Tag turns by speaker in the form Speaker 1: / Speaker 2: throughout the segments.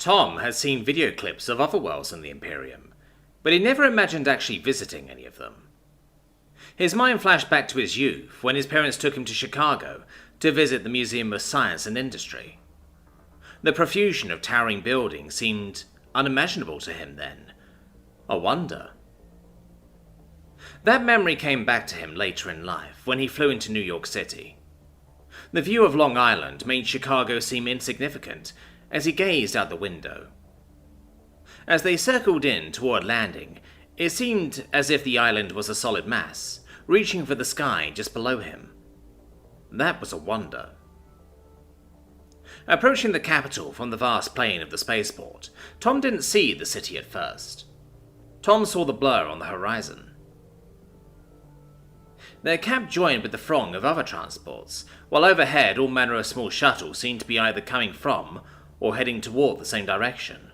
Speaker 1: Tom had seen video clips of other worlds in the Imperium, but he never imagined actually visiting any of them. His mind flashed back to his youth when his parents took him to Chicago to visit the Museum of Science and Industry. The profusion of towering buildings seemed unimaginable to him then. A wonder. That memory came back to him later in life when he flew into New York City. The view of Long Island made Chicago seem insignificant as he gazed out the window. As they circled in toward landing, it seemed as if the island was a solid mass, reaching for the sky just below him. That was a wonder. Approaching the capital from the vast plain of the spaceport, Tom didn't see the city at first. Tom saw the blur on the horizon. Their cab joined with the throng of other transports, while overhead all manner of small shuttles seemed to be either coming from or heading toward the same direction.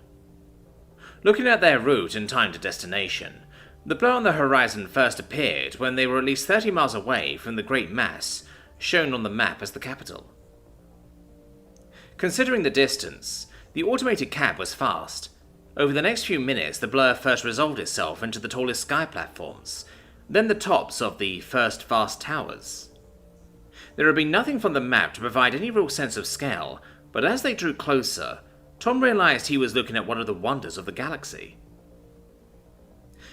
Speaker 1: Looking at their route and time to destination, the blur on the horizon first appeared when they were at least 30 miles away from the great mass shown on the map as the capital. Considering the distance, the automated cab was fast. Over the next few minutes, the blur first resolved itself into the tallest sky platforms, then the tops of the first vast towers. There had been nothing from the map to provide any real sense of scale, but as they drew closer, Tom realized he was looking at one of the wonders of the galaxy.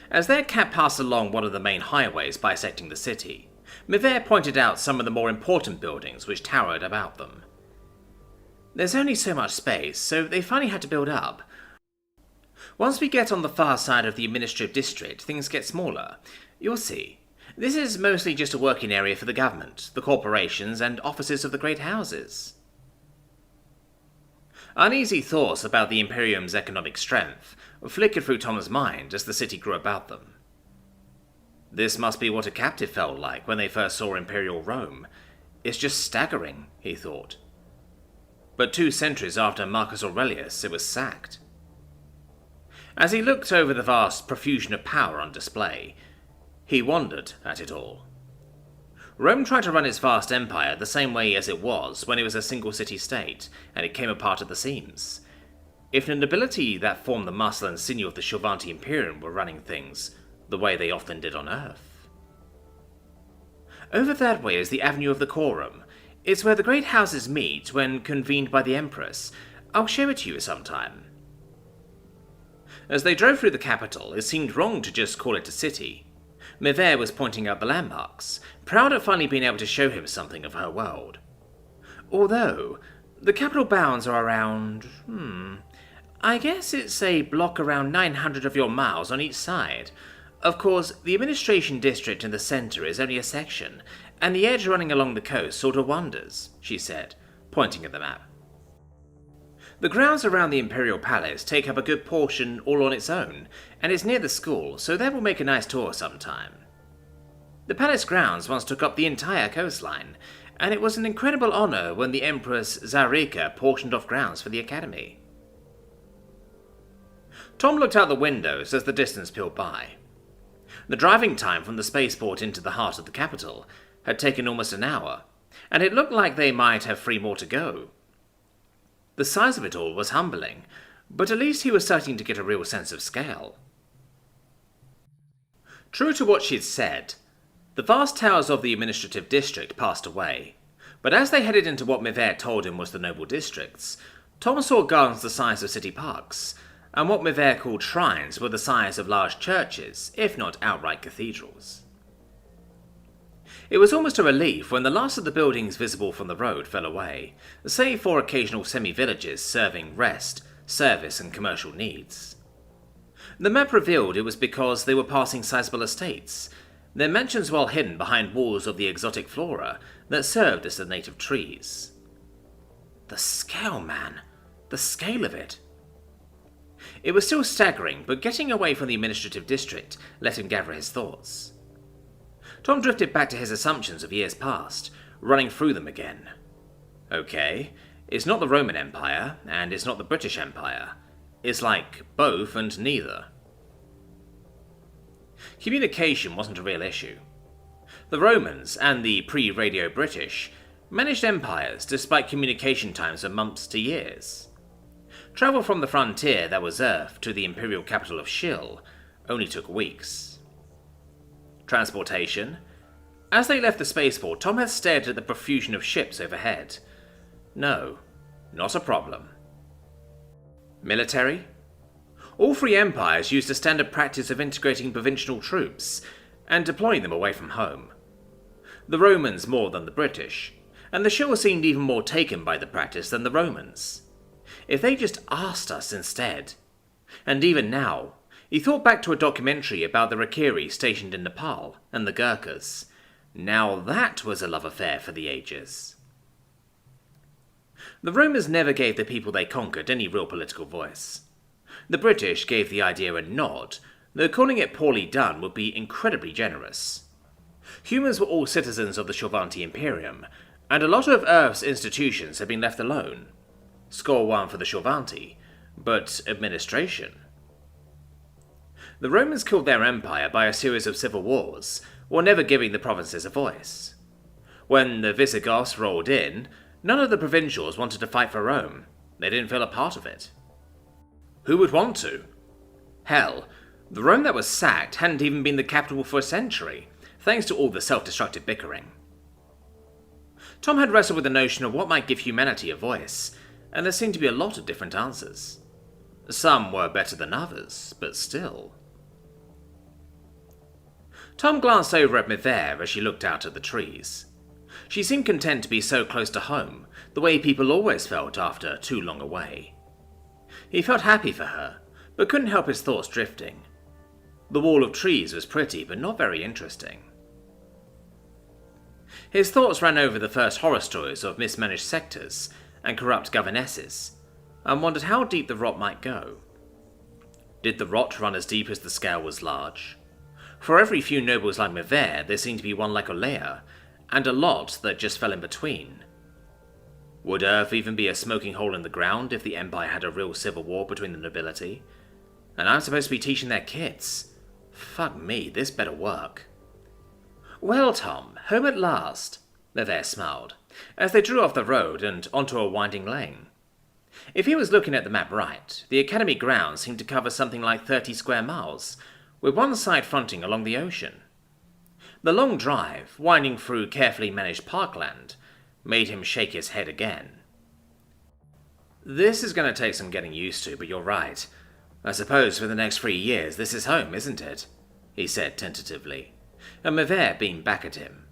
Speaker 1: As their cab passed along one of the main highways bisecting the city, Mivere pointed out some of the more important buildings which towered about them. There's only so much space, so they finally had to build up. Once we get on the far side of the administrative district, things get smaller. You'll see. This is mostly just a working area for the government, the corporations, and offices of the great houses. Uneasy thoughts about the Imperium's economic strength flickered through Tom's mind as the city grew about them. This must be what a captive felt like when they first saw Imperial Rome. It's just staggering, he thought. But 2 centuries after Marcus Aurelius, it was sacked. As he looked over the vast profusion of power on display, he wondered at it all. Rome tried to run its vast empire the same way as it was when it was a single city-state, and it came apart at the seams. If the nobility that formed the muscle and sinew of the Shilvanti Imperium were running things the way they often did on Earth. Over that way is the Avenue of the Quorum. It's where the great houses meet when convened by the Empress. I'll show it to you sometime. As they drove through the capital, it seemed wrong to just call it a city. Mivere was pointing out the landmarks, proud at finally being able to show him something of her world. Although, the capital bounds are around, I guess it's a block around 900 of your miles on each side. Of course, the administration district in the center is only a section, and the edge running along the coast sort of wanders, she said, pointing at the map. The grounds around the Imperial Palace take up a good portion all on its own, and it's near the school, so that will make a nice tour sometime. The palace grounds once took up the entire coastline, and it was an incredible honor when the Empress Zarika portioned off grounds for the Academy. Tom looked out the windows as the distance peeled by. The driving time from the spaceport into the heart of the capital had taken almost an hour, and it looked like they might have 3 more to go. The size of it all was humbling, but at least he was starting to get a real sense of scale. True to what she'd said, the vast towers of the administrative district passed away, but as they headed into what Mivere told him was the noble districts, Tom saw gardens the size of city parks, and what Mivere called shrines were the size of large churches, if not outright cathedrals. It was almost a relief when the last of the buildings visible from the road fell away, save for occasional semi-villages serving rest, service and commercial needs. The map revealed it was because they were passing sizable estates, their mansions well hidden behind walls of the exotic flora that served as the native trees. The scale, man! The scale of it! It was still staggering, but getting away from the administrative district let him gather his thoughts. Tom drifted back to his assumptions of years past, running through them again. Okay, it's not the Roman Empire, and it's not the British Empire. It's like both and neither. Communication wasn't a real issue. The Romans, and the pre-radio British, managed empires despite communication times of months to years. Travel from the frontier that was Earth to the imperial capital of Shill only took weeks. Transportation. As they left the spaceport, Tom had stared at the profusion of ships overhead. No, not a problem. Military. All three empires used a standard practice of integrating provincial troops and deploying them away from home. The Romans more than the British, and the Shill seemed even more taken by the practice than the Romans. If they just asked us instead. And even now, he thought back to a documentary about the Rakiri stationed in Nepal and the Gurkhas. Now that was a love affair for the ages. The Romans never gave the people they conquered any real political voice. The British gave the idea a nod, though calling it poorly done would be incredibly generous. Humans were all citizens of the Shilvanti Imperium, and a lot of Earth's institutions had been left alone. Score one for the Shilvanti, but administration. The Romans killed their empire by a series of civil wars, while never giving the provinces a voice. When the Visigoths rolled in, none of the provincials wanted to fight for Rome. They didn't feel a part of it. Who would want to? Hell, the Rome that was sacked hadn't even been the capital for a century, thanks to all the self-destructive bickering. Tom had wrestled with the notion of what might give humanity a voice, and there seemed to be a lot of different answers. Some were better than others, but still. Tom glanced over at Mivere as she looked out at the trees. She seemed content to be so close to home, the way people always felt after too long away. He felt happy for her, but couldn't help his thoughts drifting. The wall of trees was pretty, but not very interesting. His thoughts ran over the first horror stories of mismanaged sectors and corrupt governesses, and wondered how deep the rot might go. Did the rot run as deep as the scale was large? For every few nobles like Mivere, there seemed to be one like Olea, and a lot that just fell in between. Would Earth even be a smoking hole in the ground if the Empire had a real civil war between the nobility? And I'm supposed to be teaching their kids. Fuck me, this better work. Well, Tom, home at last, Mivere smiled, as they drew off the road and onto a winding lane. If he was looking at the map right, the Academy grounds seemed to cover something like 30 square miles, with one side fronting along the ocean. The long drive, winding through carefully managed parkland, made him shake his head again. This is going to take some getting used to, but you're right. I suppose for the next 3 years this is home, isn't it? He said tentatively, and Mivere beamed back at him.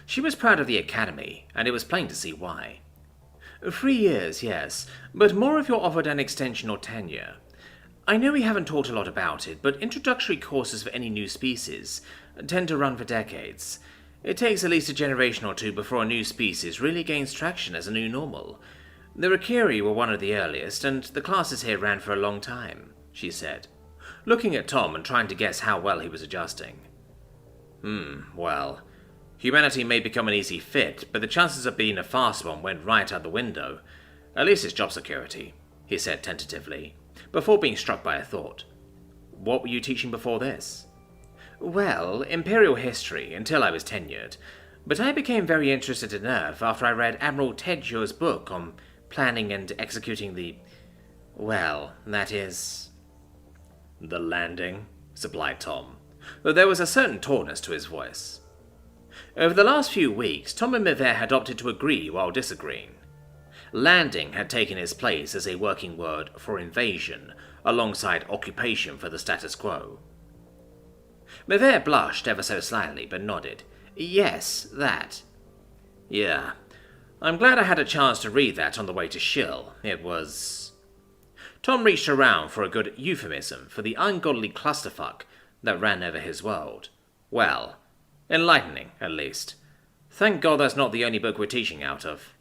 Speaker 1: She was proud of the Academy, and it was plain to see why. 3 years, yes, but more if you're offered an extension or tenure. I know we haven't talked a lot about it, but introductory courses for any new species tend to run for decades. It takes at least a generation or two before a new species really gains traction as a new normal. The Rakiri were one of the earliest, and the classes here ran for a long time, she said, looking at Tom and trying to guess how well he was adjusting. Well, humanity may become an easy fit, but the chances of being a fast one went right out the window. At least it's job security, he said tentatively, before being struck by a thought. What were you teaching before this? Well, Imperial history, until I was tenured, but I became very interested in Earth after I read Admiral Tedjo's book on planning and executing the landing, supplied Tom, though there was a certain tautness to his voice. Over the last few weeks, Tom and Mivere had opted to agree while disagreeing. Landing had taken its place as a working word for invasion, alongside occupation for the status quo. Mivere blushed ever so slightly, but nodded. Yes, that. Yeah. I'm glad I had a chance to read that on the way to Shill. It was... Tom reached around for a good euphemism for the ungodly clusterfuck that ran over his world. Well, enlightening, at least. Thank God that's not the only book we're teaching out of.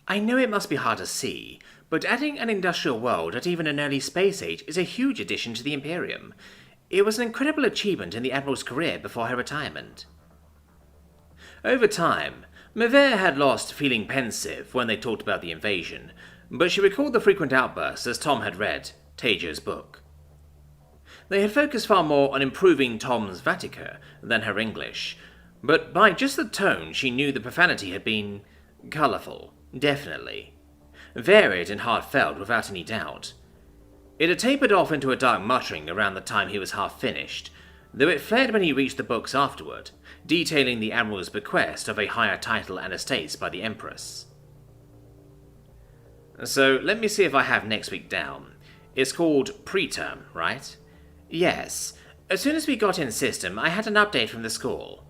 Speaker 1: I know it must be hard to see, but adding an industrial world at even an early space age is a huge addition to the Imperium. It was an incredible achievement in the Admiral's career before her retirement. Over time, Mivere had lost feeling pensive when they talked about the invasion, but she recalled the frequent outbursts as Tom had read Tedjo's book. They had focused far more on improving Tom's Vatican than her English, but by just the tone she knew the profanity had been colourful, definitely. varied and heartfelt without any doubt. It had tapered off into a dark muttering around the time he was half finished, though it flared when he reached the books afterward, detailing the Admiral's bequest of a higher title and estates by the Empress. So, let me see if I have next week down. It's called Preterm, right? Yes. As soon as we got in system, I had an update from the school.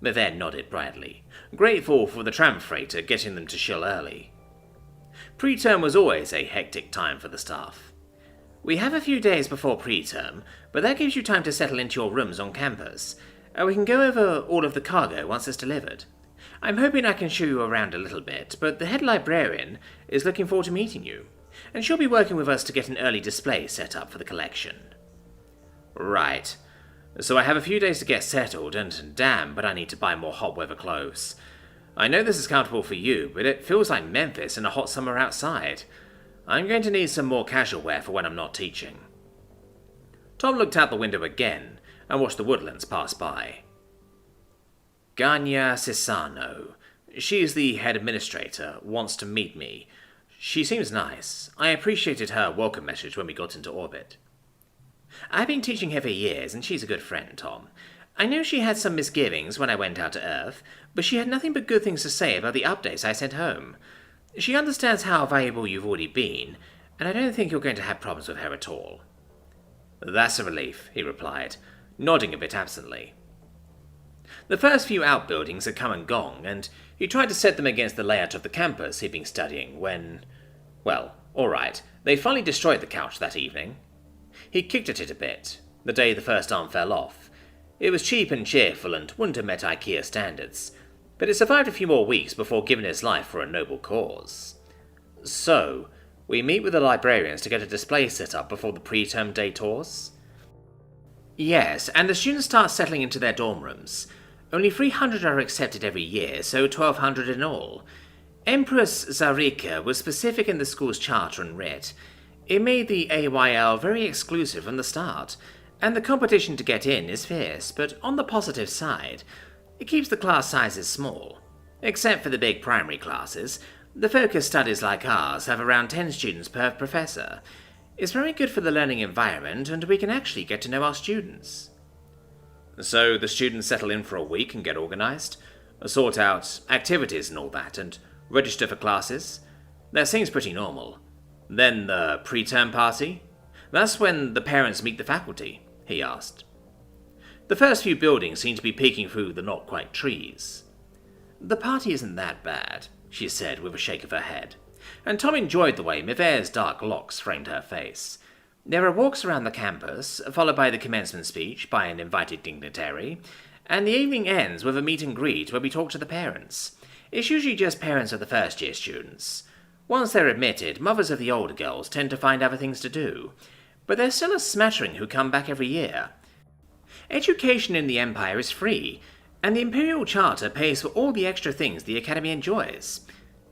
Speaker 1: Mivere nodded brightly, grateful for the tram freighter getting them to Shill early. Preterm was always a hectic time for the staff. We have a few days before preterm, but that gives you time to settle into your rooms on campus, and we can go over all of the cargo once it's delivered. I'm hoping I can show you around a little bit, but the head librarian is looking forward to meeting you, and she'll be working with us to get an early display set up for the collection. Right. So I have a few days to get settled, and damn, but I need to buy more hot weather clothes. I know this is comfortable for you, but it feels like Memphis in a hot summer outside. I'm going to need some more casual wear for when I'm not teaching. Tom looked out the window again and watched the woodlands pass by. Ganya Sisano. She's the head administrator, wants to meet me. She seems nice. I appreciated her welcome message when we got into orbit. I've been teaching her for years, and she's a good friend, Tom. I know she had some misgivings when I went out to Earth, but she had nothing but good things to say about the updates I sent home. She understands how valuable you've already been, and I don't think you're going to have problems with her at all. That's a relief, he replied, nodding a bit absently. The first few outbuildings had come and gone, and he tried to set them against the layout of the campus he'd been studying when... Well, alright, they finally destroyed the couch that evening. He kicked at it a bit, the day the first arm fell off. It was cheap and cheerful and wouldn't have met IKEA standards, but it survived a few more weeks before giving its life for a noble cause. So, we meet with the librarians to get a display set up before the preterm day tours? Yes, and the students start settling into their dorm rooms. Only 300 are accepted every year, so 1,200 in all. Empress Zarika was specific in the school's charter and writ. It made the AYL very exclusive from the start, and the competition to get in is fierce, but on the positive side, it keeps the class sizes small. Except for the big primary classes, the focus studies like ours have around 10 students per professor. It's very good for the learning environment, and we can actually get to know our students. So the students settle in for a week and get organised, sort out activities and all that, and register for classes. That seems pretty normal. Then the preterm party? That's when the parents meet the faculty, he asked. The first few buildings seem to be peeking through the not-quite trees. The party isn't that bad, she said with a shake of her head, and Tom enjoyed the way Mivere's dark locks framed her face. There are walks around the campus, followed by the commencement speech by an invited dignitary, and the evening ends with a meet and greet where we talk to the parents. It's usually just parents of the first-year students. Once they're admitted, mothers of the older girls tend to find other things to do, but there's still a smattering who come back every year. Education in the Empire is free, and the Imperial Charter pays for all the extra things the Academy enjoys.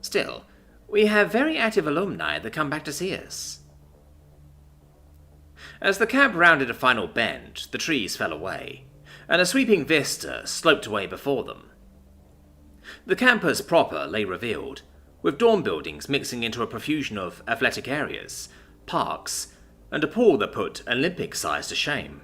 Speaker 1: Still, we have very active alumni that come back to see us. As the cab rounded a final bend, the trees fell away, and a sweeping vista sloped away before them. The campus proper lay revealed, with dorm buildings mixing into a profusion of athletic areas, parks, and a pool that put Olympic size to shame.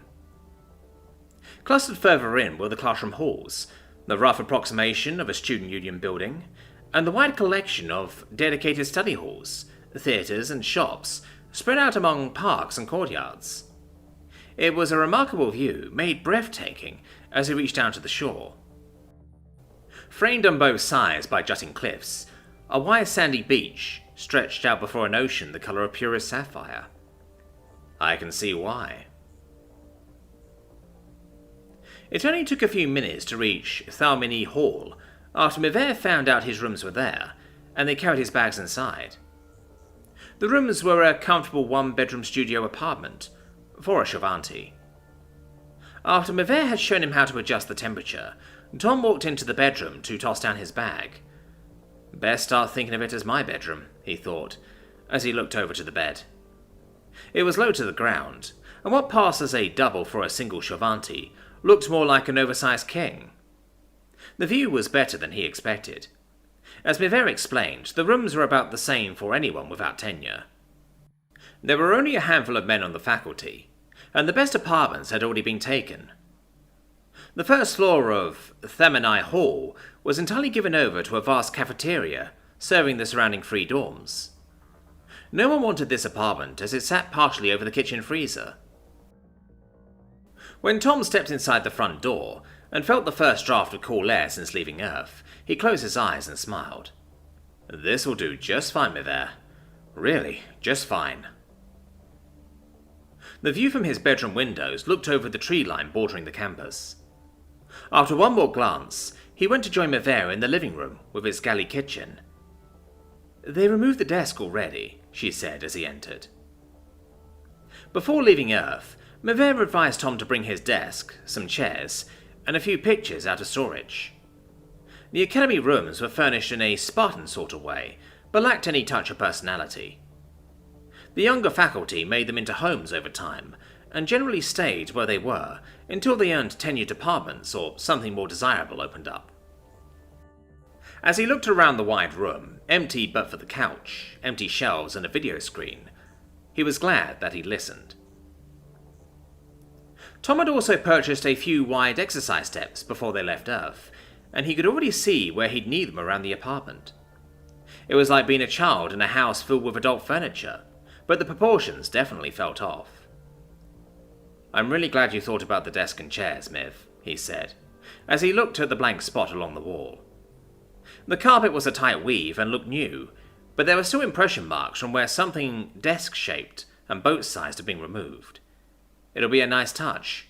Speaker 1: Clustered further in were the classroom halls, the rough approximation of a student union building, and the wide collection of dedicated study halls, theatres and shops spread out among parks and courtyards. It was a remarkable view, made breathtaking as he reached down to the shore. Framed on both sides by jutting cliffs, a wide sandy beach stretched out before an ocean the colour of purest sapphire. I can see why. It only took a few minutes to reach Thalmini Hall after Mivere found out his rooms were there, and they carried his bags inside. The rooms were a comfortable one-bedroom studio apartment for a Shavanti. After Mivere had shown him how to adjust the temperature, Tom walked into the bedroom to toss down his bag. Best start thinking of it as my bedroom, he thought, as he looked over to the bed. It was low to the ground, and what passed as a double for a single Shavanti looked more like an oversized king. The view was better than he expected. As Mivere explained, the rooms were about the same for anyone without tenure. There were only a handful of men on the faculty, and the best apartments had already been taken. The first floor of Themenai Hall was entirely given over to a vast cafeteria, serving the surrounding 3 dorms. No one wanted this apartment as it sat partially over the kitchen freezer. When Tom stepped inside the front door and felt the first draft of cool air since leaving Earth, he closed his eyes and smiled. This will do just fine, Mivere. Really, just fine. The view from his bedroom windows looked over the tree line bordering the campus. After one more glance, he went to join Mivere in the living room with its galley kitchen. They removed the desk already, she said as he entered. Before leaving Earth, Mivere advised Tom to bring his desk, some chairs, and a few pictures out of storage. The academy rooms were furnished in a Spartan sort of way, but lacked any touch of personality. The younger faculty made them into homes over time, and generally stayed where they were until they earned tenured apartments or something more desirable opened up. As he looked around the wide room, empty but for the couch, empty shelves and a video screen, he was glad that he'd listened. Tom had also purchased a few wide exercise steps before they left Earth, and he could already see where he'd need them around the apartment. It was like being a child in a house filled with adult furniture, but the proportions definitely felt off. I'm really glad you thought about the desk and chairs, Miv, he said, as he looked at the blank spot along the wall. The carpet was a tight weave and looked new, but there were still impression marks from where something desk-shaped and boat-sized had been removed. It'll be a nice touch.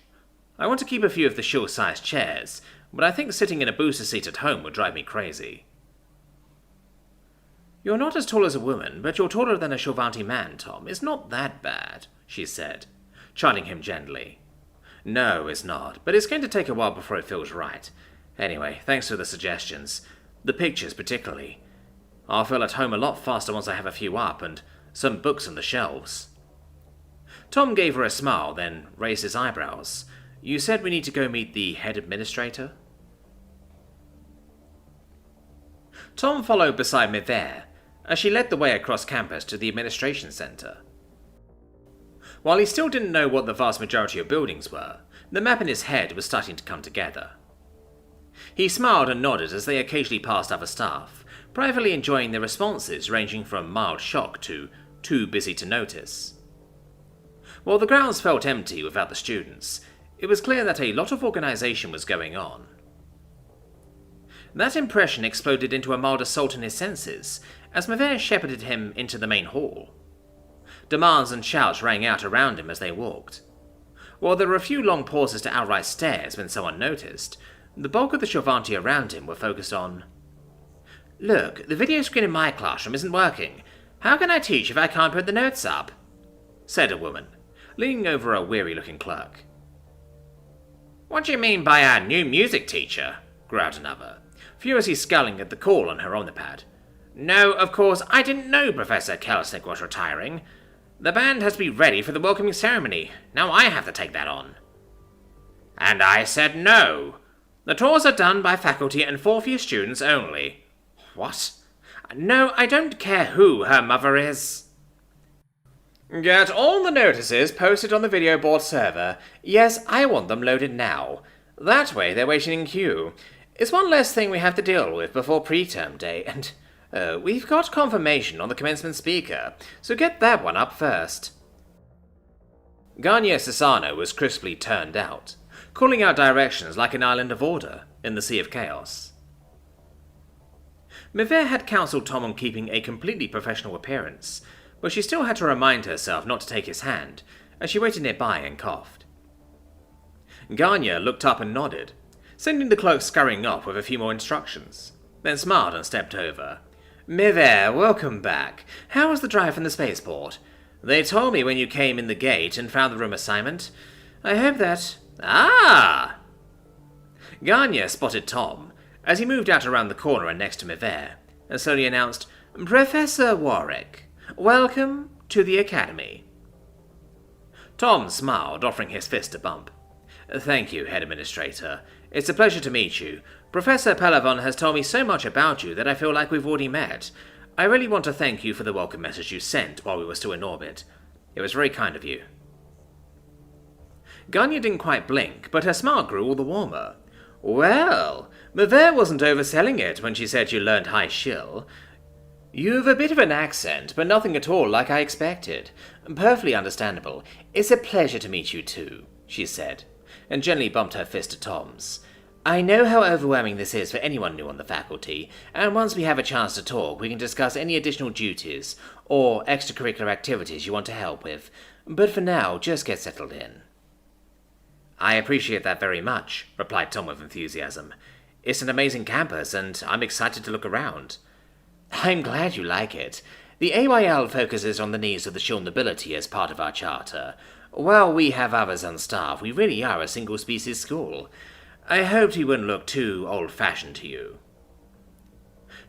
Speaker 1: I want to keep a few of the sure-sized chairs, but I think sitting in a booster seat at home would drive me crazy. You're not as tall as a woman, but you're taller than a Shorvanti man, Tom. It's not that bad, she said, chiding him gently. No, it's not, but it's going to take a while before it feels right. Anyway, thanks for the suggestions. The pictures, particularly. I'll feel at home a lot faster once I have a few up, and some books on the shelves. Tom gave her a smile, then raised his eyebrows. You said we need to go meet the head administrator? Tom followed beside Mivere, as she led the way across campus to the administration center. While he still didn't know what the vast majority of buildings were, the map in his head was starting to come together. He smiled and nodded as they occasionally passed other staff, privately enjoying their responses ranging from mild shock to too busy to notice. While the grounds felt empty without the students, it was clear that a lot of organization was going on. That impression exploded into a mild assault on his senses as Mivere shepherded him into the main hall. Demands and shouts rang out around him as they walked. While there were a few long pauses to outright stares when someone noticed, the bulk of the Shorvanti around him were focused on, Look, the video screen in my classroom isn't working. How can I teach if I can't put the notes up? Said a woman, leaning over a weary-looking clerk. What do you mean by our new music teacher? Growled another, furiously scowling at the call on her omnipad. No, of course, I didn't know Professor Kelsnick was retiring. The band has to be ready for the welcoming ceremony. Now I have to take that on. And I said no. The tours are done by faculty and fourth-year students only. What? No, I don't care who her mother is. Get all the notices posted on the video board server. Yes, I want them loaded now. That way they're waiting in queue. It's one less thing we have to deal with before preterm day, and we've got confirmation on the commencement speaker, so get that one up first. Garnier Sasano was crisply turned out, calling out directions like an island of order in the sea of chaos. Mivere had counselled Tom on keeping a completely professional appearance, but she still had to remind herself not to take his hand, as she waited nearby and coughed. Garnier looked up and nodded, sending the clerk scurrying off with a few more instructions, then smiled and stepped over. Mivere, welcome back. How was the drive from the spaceport? They told me when you came in the gate and found the room assignment. I hope that... Ah! Garnier spotted Tom, as he moved out around the corner and next to Mivere, and slowly announced, Professor Warwick, welcome to the Academy. Tom smiled, offering his fist a bump. Thank you, Head Administrator. It's a pleasure to meet you. Professor Pelavon has told me so much about you that I feel like we've already met. I really want to thank you for the welcome message you sent while we were still in orbit. It was very kind of you." Ganya didn't quite blink, but her smile grew all the warmer. "Well, Mavere wasn't overselling it when she said you learned high shill. You've a bit of an accent, but nothing at all like I expected. Perfectly understandable. It's a pleasure to meet you too," she said, and gently bumped her fist at Tom's. "I know how overwhelming this is for anyone new on the faculty, and once we have a chance to talk, we can discuss any additional duties or extracurricular activities you want to help with. But for now, just get settled in." "I appreciate that very much," replied Tom with enthusiasm. "It's an amazing campus, and I'm excited to look around." "I'm glad you like it. The AYL focuses on the needs of the Shill nobility as part of our charter. While we have others on staff, we really are a single-species school. I hoped he wouldn't look too old-fashioned to you."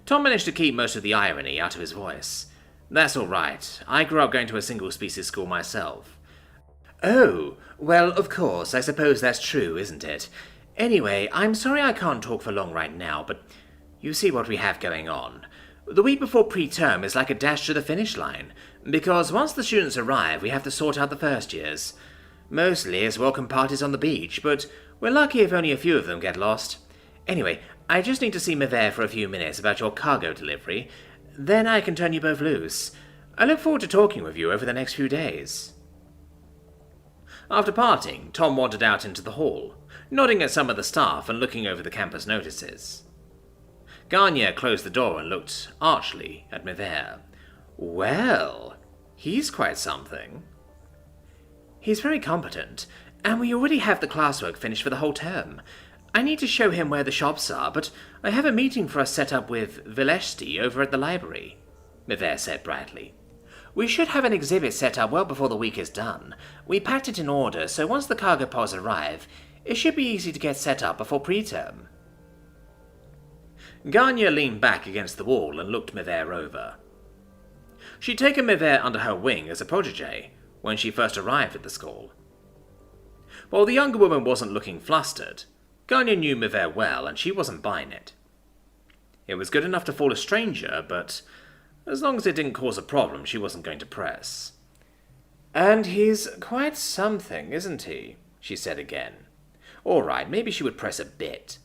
Speaker 1: Tom managed to keep most of the irony out of his voice. "That's all right. I grew up going to a single-species school myself." "Oh, well, of course, I suppose that's true, isn't it? Anyway, I'm sorry I can't talk for long right now, but you see what we have going on. The week before pre-term is like a dash to the finish line, because once the students arrive, we have to sort out the first years. Mostly it's welcome parties on the beach, but we're lucky if only a few of them get lost. Anyway, I just need to see Mavere for a few minutes about your cargo delivery. Then I can turn you both loose. I look forward to talking with you over the next few days." After parting, Tom wandered out into the hall, nodding at some of the staff and looking over the campus notices. Ganya closed the door and looked archly at Mavere. "Well, he's quite something." "He's very competent, and we already have the classwork finished for the whole term. I need to show him where the shops are, but I have a meeting for us set up with Veleshti over at the library," Mavere said brightly. "We should have an exhibit set up well before the week is done. We packed it in order, so once the cargo pods arrive, it should be easy to get set up before preterm." Ganya leaned back against the wall and looked Mavere over. She'd taken Mavere under her wing as a protégé when she first arrived at the school. While the younger woman wasn't looking flustered, Ganya knew Mavere well, and she wasn't buying it. It was good enough to fool a stranger, but as long as it didn't cause a problem, she wasn't going to press. "And he's quite something, isn't he?" she said again. All right, maybe she would press a bit.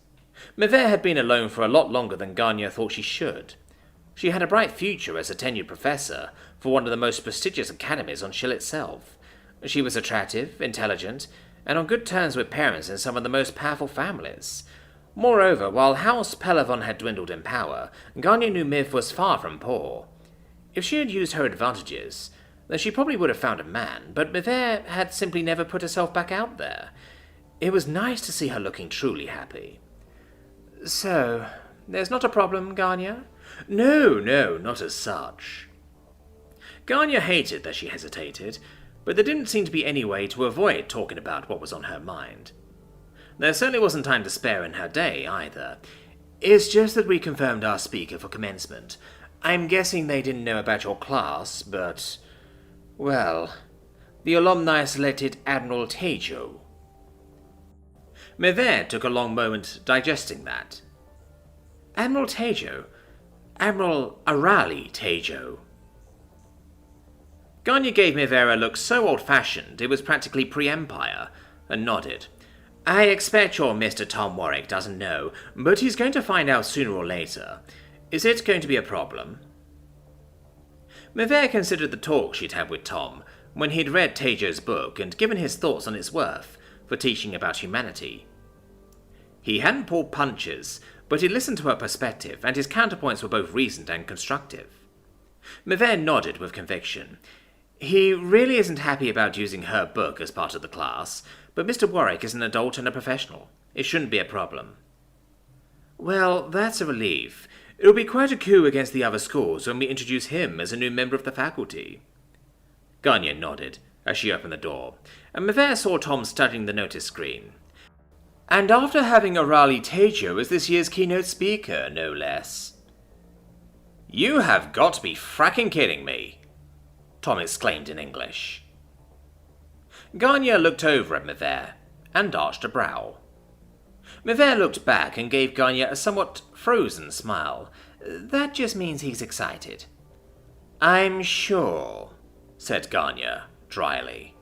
Speaker 1: Mavere had been alone for a lot longer than Ganya thought she should. She had a bright future as a tenured professor for one of the most prestigious academies on Shill itself. She was attractive, intelligent, and on good terms with parents in some of the most powerful families. Moreover, while House Pelavon had dwindled in power, Ganya knew Miv was far from poor. If she had used her advantages, then she probably would have found a man, but Mavere had simply never put herself back out there. It was nice to see her looking truly happy. "So, there's not a problem, Ganya?" No, not as such." Ganya hated that she hesitated, but there didn't seem to be any way to avoid talking about what was on her mind. There certainly wasn't time to spare in her day, either. "It's just that we confirmed our speaker for commencement. I'm guessing they didn't know about your class, but... well, the alumni selected Admiral Tejo." Mavere took a long moment digesting that. "Admiral Tejo? Admiral Arali Tejo?" Ganya gave Mavere a look so old-fashioned it was practically pre-Empire, and nodded. "I expect your Mr. Tom Warwick doesn't know, but he's going to find out sooner or later. Is it going to be a problem?" Mavere considered the talk she'd had with Tom when he'd read Tejo's book and given his thoughts on its worth for teaching about humanity. He hadn't pulled punches, but he listened to her perspective, and his counterpoints were both reasoned and constructive. Mavere nodded with conviction. He really isn't happy about using her book as part of the class, but Mr. Warwick is an adult and a professional. It shouldn't be a problem. "Well, that's a relief. It'll be quite a coup against the other schools when we introduce him as a new member of the faculty." Ganya nodded as she opened the door, and Mavere saw Tom studying the notice screen. "And after having Arali Tejo as this year's keynote speaker, no less." "You have got to be fracking kidding me," Tom exclaimed in English. Ganya looked over at Mavere and arched a brow. Mivert looked back and gave Gagne a somewhat frozen smile. That just means he's excited. I'm sure, said Gagne dryly.